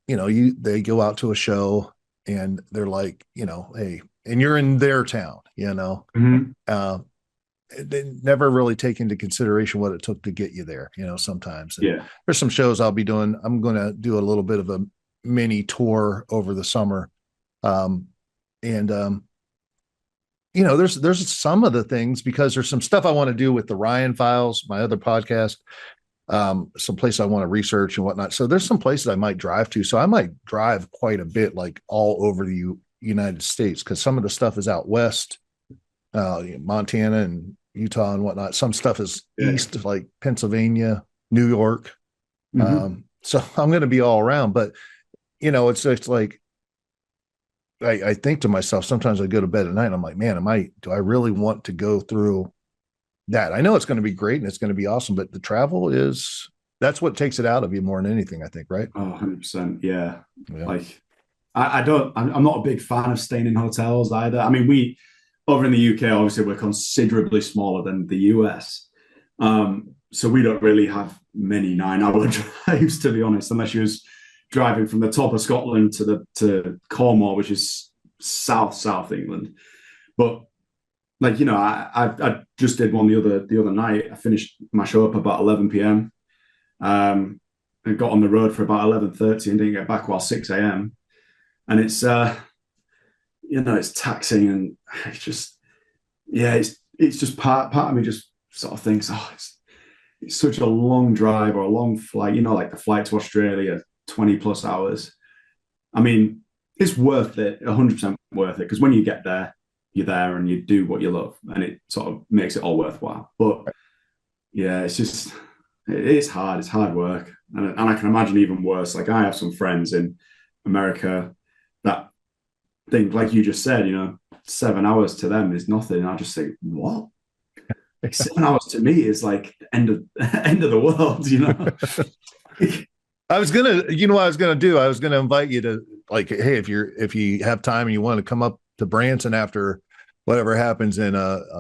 they go out to a show and they're like, hey, and you're in their town, they never really take into consideration what it took to get you there, sometimes. And there's some shows I'll be doing. I'm going to do a little bit of a mini tour over the summer. There's some of the things, because there's some stuff I want to do with the Ryan Files, my other podcast, some places I want to research and whatnot. So there's some places I might drive to. So I might drive quite a bit, like all over the United States, because some of the stuff is out west, Montana and Utah and whatnot. Some stuff is east, like Pennsylvania, New York. So I'm going to be all around, but it's like, I think to myself, sometimes I go to bed at night and I'm like, man, do I really want to go through that? I know it's going to be great and it's going to be awesome, but the travel that's what takes it out of you more than anything, I think, right? Oh, 100%. Yeah. Like I'm not a big fan of staying in hotels either. I mean, we over in the UK, obviously we're considerably smaller than the US. So we don't really have many 9-hour drives, to be honest, unless you was driving from the top of Scotland to Cornwall, which is south England. But I just did one the other night. I finished my show up about 11 p.m. And got on the road for about 11:30 and didn't get back while 6 a.m. And it's it's taxing, and it's just it's just part of me just sort of thinks, it's such a long drive or a long flight, like the flight to Australia, 20 plus hours. I mean, it's worth it, 100% worth it, because when you get there, you're there and you do what you love, and it sort of makes it all worthwhile. But yeah, it's hard. It's hard work, and I can imagine even worse. Like, I have some friends in America that think, like you just said, 7 hours to them is nothing. I just think, what? 7 hours to me is like end of the world, I was gonna, what I was gonna do? I was gonna invite you to, like, hey, if you have time and you want to come up to Branson after whatever happens in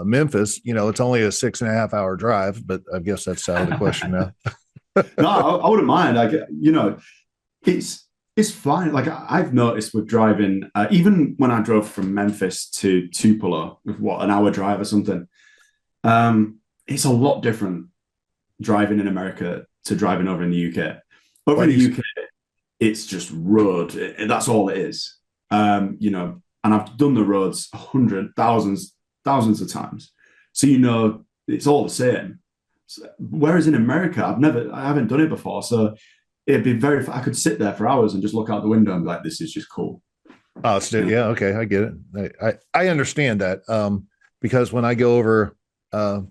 Memphis, it's only a 6.5 hour drive, but I guess that's out of the question now. No, I wouldn't mind. Like, it's fine. Like, I've noticed with driving, even when I drove from Memphis to Tupelo, an hour drive or something, it's a lot different driving in America to driving over in the UK. Over in the UK, it's just road. That's all it is. And I've done the roads thousands of times. So, it's all the same. Whereas in America, I haven't done it before. So it'd be I could sit there for hours and just look out the window and be like, this is just cool. Oh, yeah. Okay. I get it. I understand that. Because when I go over to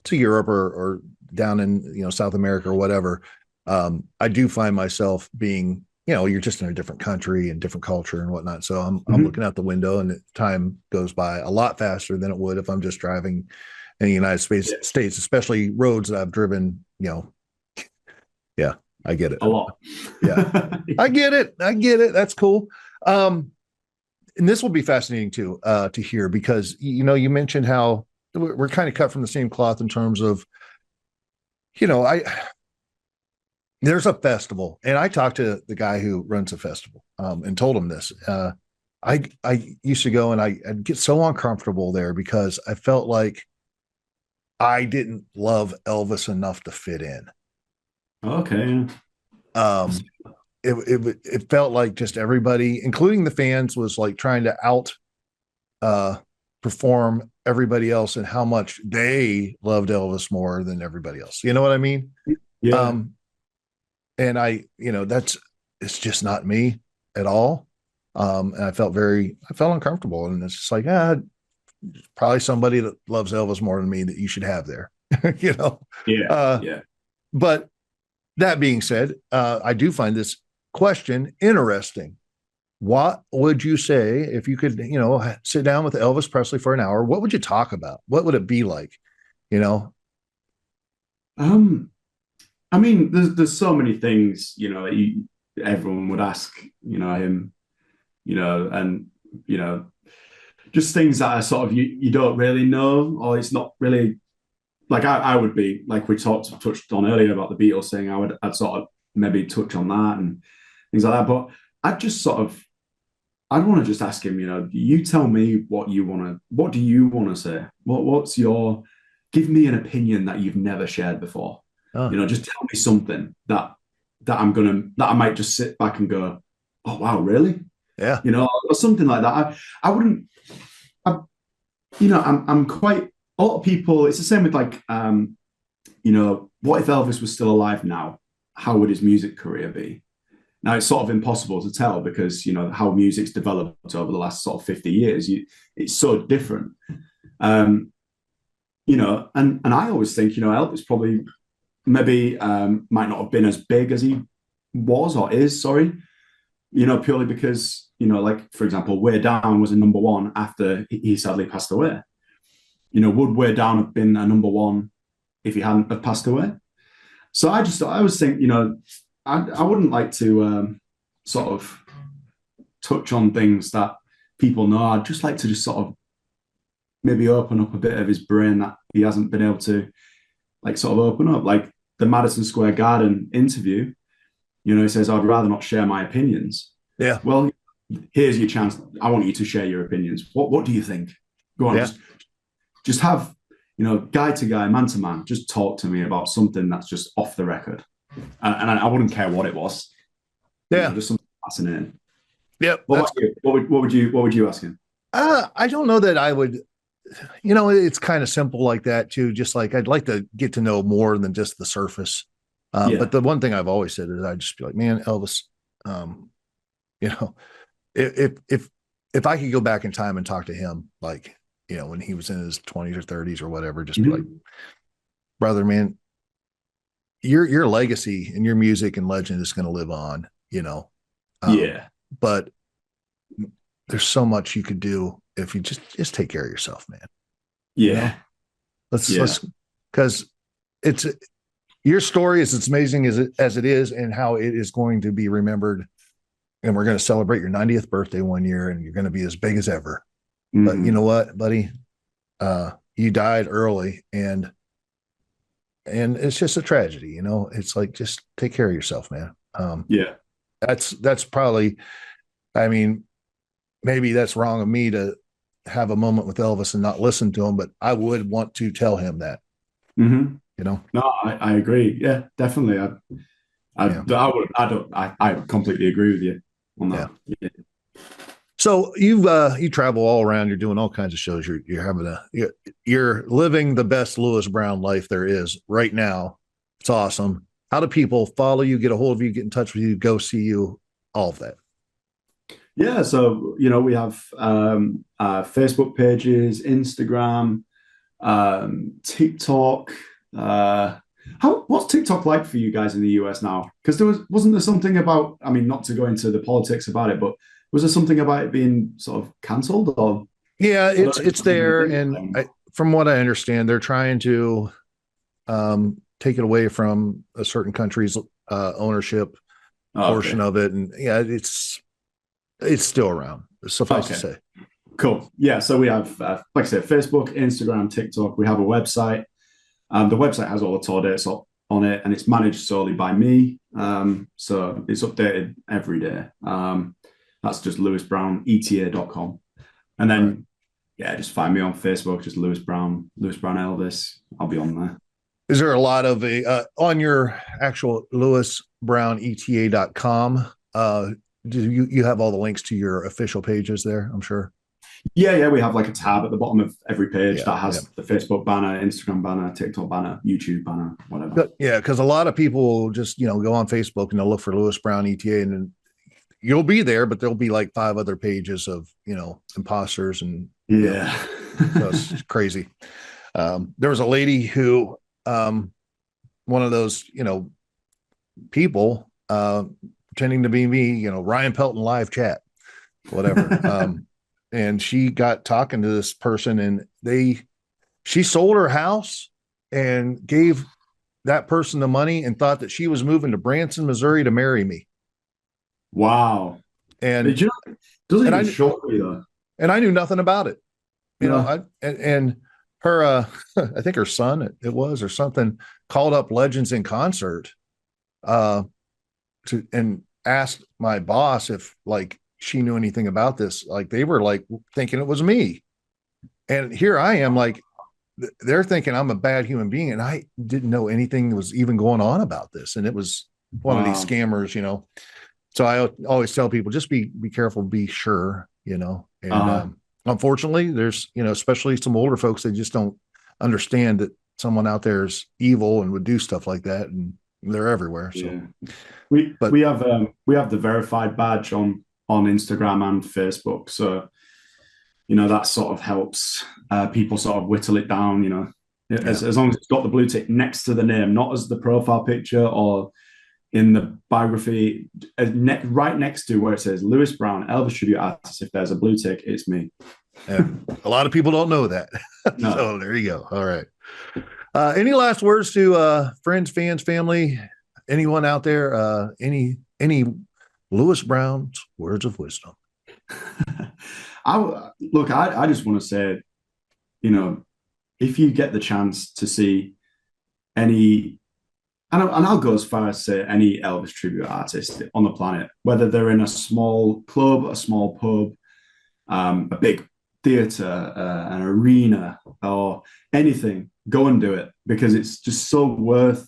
Europe or down in, South America or whatever, I do find myself being, you're just in a different country and different culture and whatnot. So I'm looking out the window and time goes by a lot faster than it would if I'm just driving in the United States, especially roads that I've driven, yeah, I get it. A lot. Yeah, I get it. That's cool. And this will be fascinating too, to hear, because, you mentioned how we're kind of cut from the same cloth in terms of, there's a festival, and I talked to the guy who runs a festival, and told him this. I used to go and I'd get so uncomfortable there because I felt like I didn't love Elvis enough to fit in. Okay. Um, it felt like just everybody, including the fans, was like trying to out uh perform everybody else and how much they loved Elvis more than everybody else. You know what I mean? Yeah. Um, and that's it's just not me at all. And I felt uncomfortable, and it's just like, probably somebody that loves Elvis more than me that you should have there, you know. Yeah. Uh, Yeah. but that being said, I do find this question interesting. What would you say if you could, sit down with Elvis Presley for an hour? What would you talk about? What would it be like? You know? Um, I mean, there's so many things, that everyone would ask, him, and you know, just things that are sort of you don't really know, or it's not really like I would be like we touched on earlier about the Beatles thing. I'd sort of maybe touch on that and things like that. But I'd just sort of I'd want to just ask him, you tell me what what do you want to say? What's your give me an opinion that you've never shared before. Oh, Just tell me something that I might just sit back and go, oh wow, really? yeah. Or something like that. I wouldn't. I, I'm quite. A lot of people. It's the same with like, what if Elvis was still alive now? How would his music career be? Now it's sort of impossible to tell because how music's developed over the last sort of 50 years. It's so different. And I always think Elvis probably maybe might not have been as big as he was or is. Sorry, purely because, like, for example, Way Down was a number one after he sadly passed away. Would Way Down have been a number one if he hadn't have passed away? So I always think, I wouldn't like to sort of touch on things that people know. I'd just like to just sort of maybe open up a bit of his brain that he hasn't been able to, like, sort of open up. Like the Madison Square Garden interview, he says, I'd rather not share my opinions. Yeah. Well, here's your chance. I want you to share your opinions. What do you think? Go on, just have, guy to guy, man to man, just talk to me about something that's just off the record. And I wouldn't care what it was. Yeah. Just something fascinating. Yep. What would you ask him? I don't know that I would, it's kind of simple like that too. Just like, I'd like to get to know more than just the surface. But the one thing I've always said is I'd just be like, man, Elvis, you know, if I could go back in time and talk to him, like, when he was in his 20s or 30s or whatever, just be like, brother, man, your legacy and your music and legend is going to live on, but there's so much you could do if you just take care of yourself, man. Let's because it's your story is as amazing as it is, and how it is going to be remembered. And we're going to celebrate your 90th birthday one year, and you're going to be as big as ever. But you know what, buddy? You died early, and it's just a tragedy. It's like, just take care of yourself, man. That's probably, I mean, maybe that's wrong of me to have a moment with Elvis and not listen to him, but I would want to tell him that. No, I agree. Yeah, definitely. I completely agree with you on that. Yeah. So you travel all around. You're doing all kinds of shows. You're living the best Lewis Brown life there is right now. It's awesome. How do people follow you, get a hold of you, get in touch with you, go see you, all of that? Yeah, so we have Facebook pages, Instagram, TikTok. What's TikTok like for you guys in the US now? Because wasn't there something about, I mean, not to go into the politics about it, but was there something about it being sort of cancelled? Or yeah, it's there, and from what I understand, they're trying to take it away from a certain country's ownership portion of it, and it's still around. Suffice to say. Cool. Yeah. So we have, like I said, Facebook, Instagram, TikTok. We have a website. The website has all the tour dates on it, and it's managed solely by me. So it's updated every day. That's just lewisbrowneta.com. And then, yeah, just find me on Facebook, just Lewis Brown Elvis. I'll be on there. Is there a lot of on your actual lewisbrowneta.com? Do you have all the links to your official pages there? I'm sure. Yeah, we have like a tab at the bottom of every page that has the Facebook banner, Instagram banner, TikTok banner, YouTube banner, whatever. Yeah, because a lot of people just go on Facebook and they'll look for Lewis Brown ETA, and then you'll be there, but there'll be like 5 other pages of imposters, and so it's crazy. There was a lady who one of those people pretending to be me, Ryan Pelton live chat, whatever. And she got talking to this person, and she sold her house and gave that person the money and thought that she was moving to Branson, Missouri to marry me. Wow. And it doesn't even shock me though. And I knew nothing about it. And her I think her son it was or something called up Legends in Concert and asked my boss if like she knew anything about this. Like they were like thinking it was me. And here I am, like they're thinking I'm a bad human being, and I didn't know anything was even going on about this. And it was one of these scammers, So I always tell people, just be careful, be sure, and unfortunately there's, especially some older folks, they just don't understand that someone out there is evil and would do stuff like that. And they're everywhere. So we have the verified badge on Instagram and Facebook. So, that sort of helps people sort of whittle it down, as long as it's got the blue tick next to the name, not as the profile picture or in the biography, right next to where it says Lewis Brown, Elvis Tribute Artist. If there's a blue tick, it's me. Yeah. A lot of people don't know that. No. So there you go. All right. Any last words to friends, fans, family, anyone out there? Any Lewis Brown's words of wisdom? I just want to say, if you get the chance to see any, and I'll go as far as say any Elvis tribute artist on the planet, whether they're in a small club, a small pub, a big theater, an arena, or anything, go and do it, because it's just so worth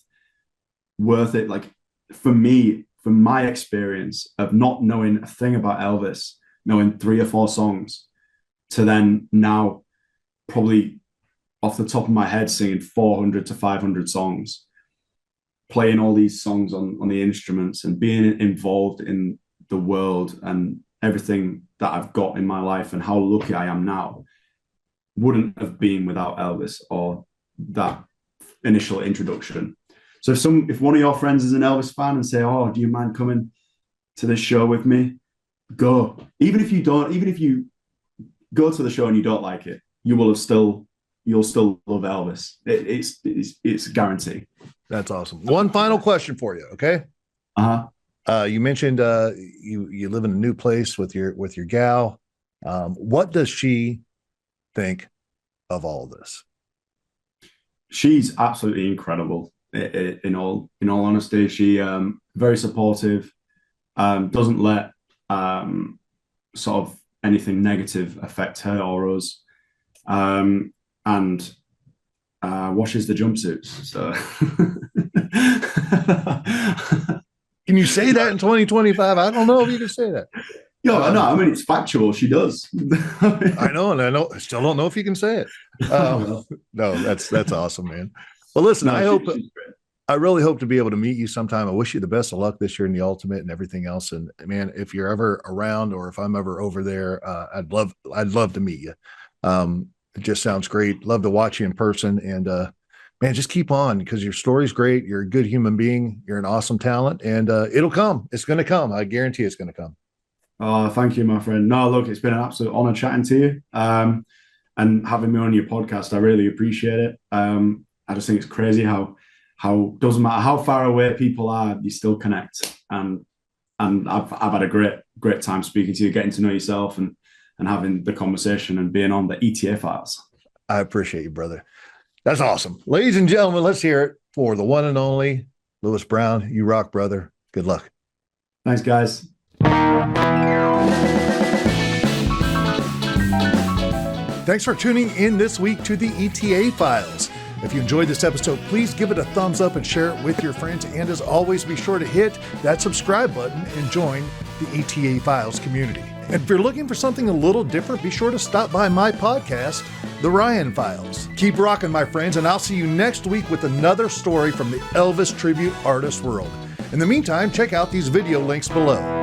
it. Like for me, from my experience of not knowing a thing about Elvis, knowing 3 or 4 songs, to then now probably off the top of my head singing 400 to 500 songs, playing all these songs on the instruments and being involved in the world and everything that I've got in my life and how lucky I am now, wouldn't have been without Elvis or that initial introduction. So if one of your friends is an Elvis fan and say, "Oh, do you mind coming to this show with me?" Go. Even if you go to the show and you don't like it, you'll still love Elvis. It's a guarantee. That's awesome. One final question for you, okay? You mentioned you live in a new place with your gal. What does she think of all this? She's absolutely incredible. In all honesty, she very supportive. Doesn't let sort of anything negative affect her or us, and washes the jumpsuits. So, can you say that in 2025? I don't know if you can say that. Yeah, no, I mean it's factual. She does. I know, and I still don't know if you can say it. No, that's awesome, man. Well, listen, I really hope to be able to meet you sometime. I wish you the best of luck this year in the Ultimate and everything else. And man, if you're ever around or if I'm ever over there, I'd love to meet you. It just sounds great. Love to watch you in person. And man, just keep on, because your story's great. You're a good human being. You're an awesome talent, and it'll come. It's going to come. I guarantee it's going to come. Oh, thank you, my friend. No, look, it's been an absolute honor chatting to you and having me on your podcast. I really appreciate it. I just think it's crazy how doesn't matter how far away people are, you still connect. And I've had a great time speaking to you, getting to know yourself and having the conversation and being on the ETA Files. I appreciate you, brother. That's awesome. Ladies and gentlemen, let's hear it for the one and only Lewis Brown. You rock, brother. Good luck. Thanks, guys. Thanks for tuning in this week to the ETA Files. If you enjoyed this episode, please give it a thumbs up and share it with your friends. And as always, be sure to hit that subscribe button and join the ETA Files community. And if you're looking for something a little different, be sure to stop by my podcast, The Ryan Files. Keep rocking, my friends, and I'll see you next week with another story from the Elvis Tribute Artist world. In the meantime, check out these video links below.